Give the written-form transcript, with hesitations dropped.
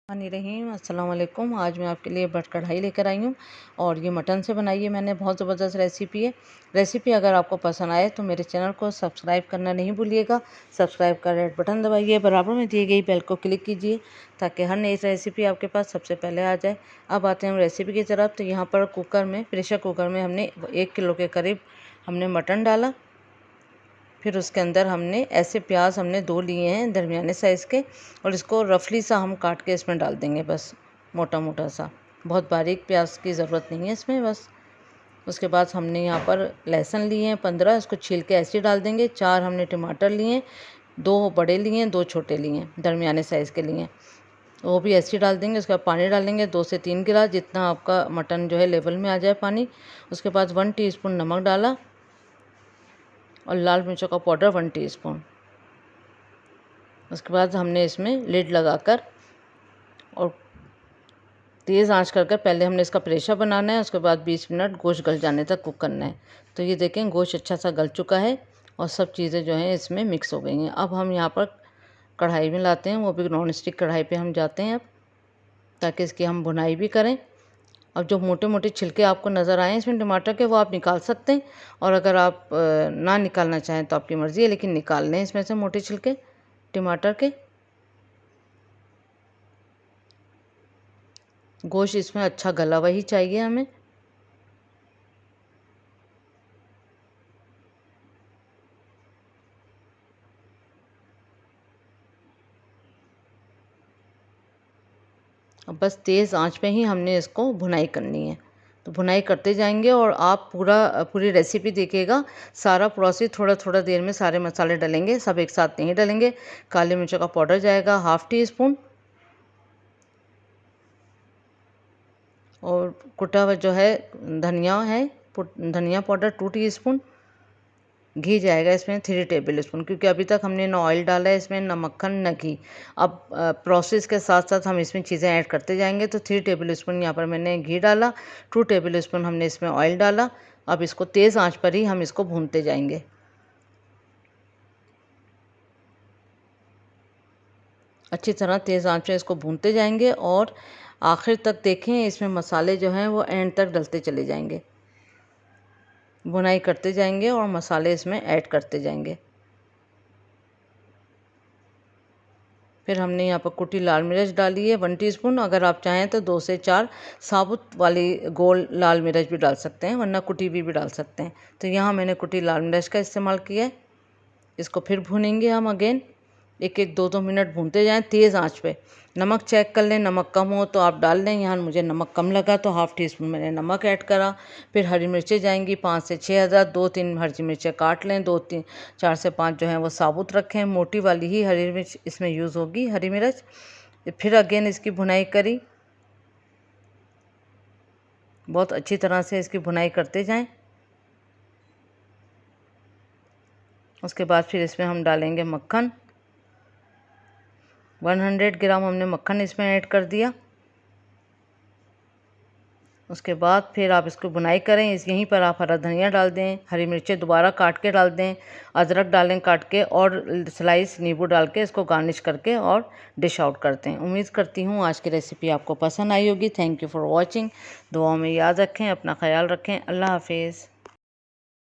रहीम अस्सलाम वालेकुम। आज मैं आपके लिए बट कढ़ाई लेकर आई हूँ और ये मटन से बनाई है मैंने। बहुत ज़बरदस्त रेसिपी है। रेसिपी अगर आपको पसंद आए तो मेरे चैनल को सब्सक्राइब करना नहीं भूलिएगा। सब्सक्राइब का रेड बटन दबाइए, बराबर में दी गई बेल को क्लिक कीजिए ताकि हर नई रेसिपी आपके पास सबसे पहले आ जाए। अब आते हैं हम रेसिपी की तरफ। तो यहाँ पर प्रेशर कुकर में हमने 1 किलो के करीब हमने मटन डाला। फिर उसके अंदर हमने ऐसे प्याज हमने 2 लिए हैं दरमियाने साइज़ के, और इसको रफली सा हम काट के इसमें डाल देंगे, बस मोटा मोटा सा। बहुत बारीक प्याज की ज़रूरत नहीं है इसमें बस। उसके बाद हमने यहाँ पर लहसुन लिए हैं 15, इसको छील के ऐसे डाल देंगे। 4 हमने टमाटर लिए हैं, 2 बड़े लिए हैं, 2 छोटे लिए हैं, दरमियाने साइज़ के लिए, वो भी ऐसे डाल देंगे। उसके बाद पानी डालेंगे 2 से 3 गिलास, जितना आपका मटन जो है लेवल में आ जाए पानी। उसके बाद 1 टीस्पून नमक डाला और लाल मिर्चों का पाउडर 1 टीस्पून। उसके बाद हमने इसमें लिड लगाकर और तेज़ आंच कर पहले हमने इसका प्रेशर बनाना है। उसके बाद 20 मिनट गोश्त गल जाने तक कुक करना है। तो ये देखें गोश्त अच्छा सा गल चुका है और सब चीज़ें जो हैं इसमें मिक्स हो गई हैं। अब हम यहाँ पर कढ़ाई में लाते हैं, वो भी नॉन स्टिक कढ़ाई पे हम जाते हैं अब, ताकि इसकी हम भुनाई भी करें। अब जो मोटे मोटे छिलके आपको नज़र आए इसमें टमाटर के, वो आप निकाल सकते हैं, और अगर आप ना निकालना चाहें तो आपकी मर्ज़ी है, लेकिन निकाल लें इसमें से मोटे छिलके टमाटर के। गोश्त इसमें अच्छा गला हुआ ही चाहिए हमें। अब बस तेज़ आंच पे ही हमने इसको भुनाई करनी है। तो भुनाई करते जाएंगे और आप पूरी रेसिपी देखिएगा। सारा प्रोसेस थोड़ा थोड़ा देर में सारे मसाले डलेंगे, सब एक साथ नहीं डलेंगे। काली मिर्चों का पाउडर जाएगा 1/2 टीस्पून, और कुटा हुआ जो है धनिया पाउडर 2 टीस्पून। घी जाएगा इसमें 3 टेबल स्पून, क्योंकि अभी तक हमने ना ऑयल डाला है इसमें, ना मक्खन ना घी। अब प्रोसेस के साथ साथ हम इसमें चीज़ें ऐड करते जाएंगे। तो 3 टेबल स्पून यहाँ पर मैंने घी डाला, 2 टेबल स्पून हमने इसमें ऑयल डाला। अब इसको तेज़ आंच पर ही हम इसको भूनते जाएंगे। अच्छी तरह तेज़ आंच में इसको भूनते जाएंगे और आखिर तक देखें इसमें मसाले जो हैं वो एंड तक डलते चले जाएंगे। भुनाई करते जाएंगे और मसाले इसमें ऐड करते जाएंगे। फिर हमने यहाँ पर कुटी लाल मिर्च डाली है 1 टीस्पून। अगर आप चाहें तो 2 से 4 साबुत वाली गोल लाल मिर्च भी डाल सकते हैं, वरना कुटी भी डाल सकते हैं। तो यहाँ मैंने कुटी लाल मिर्च का इस्तेमाल किया है। इसको फिर भूनेंगे हम अगेन, 1-1 2-2 मिनट भूनते जाएं तेज़ आंच पे। नमक चेक कर लें, नमक कम हो तो आप डाल लें। यहाँ मुझे नमक कम लगा तो 1/2 टीस्पून मैंने नमक ऐड करा। फिर हरी मिर्चें जाएंगी 5 से 6 अदद, 2-3 हरी मिर्चें काट लें, 2-3 4 से 5 जो हैं वो साबुत रखें। मोटी वाली ही हरी मिर्च इसमें यूज़ होगी, हरी मिर्च। फिर अगेन इसकी भुनाई करी, बहुत अच्छी तरह से इसकी भुनाई करते जाएँ। उसके बाद फिर इसमें हम डालेंगे मक्खन, 100 ग्राम हमने मक्खन इसमें ऐड कर दिया। उसके बाद फिर आप इसको भुनाई करें। यहीं पर आप हरा धनिया डाल दें, हरी मिर्चें दोबारा काट के डाल दें, अदरक डालें काट के, और स्लाइस नींबू डाल के इसको गार्निश करके और डिश आउट करते हैं। उम्मीद करती हूँ आज की रेसिपी आपको पसंद आई होगी। Thank you for watching. दुआओं में याद रखें, अपना ख्याल रखें। अल्लाह हाफिज़।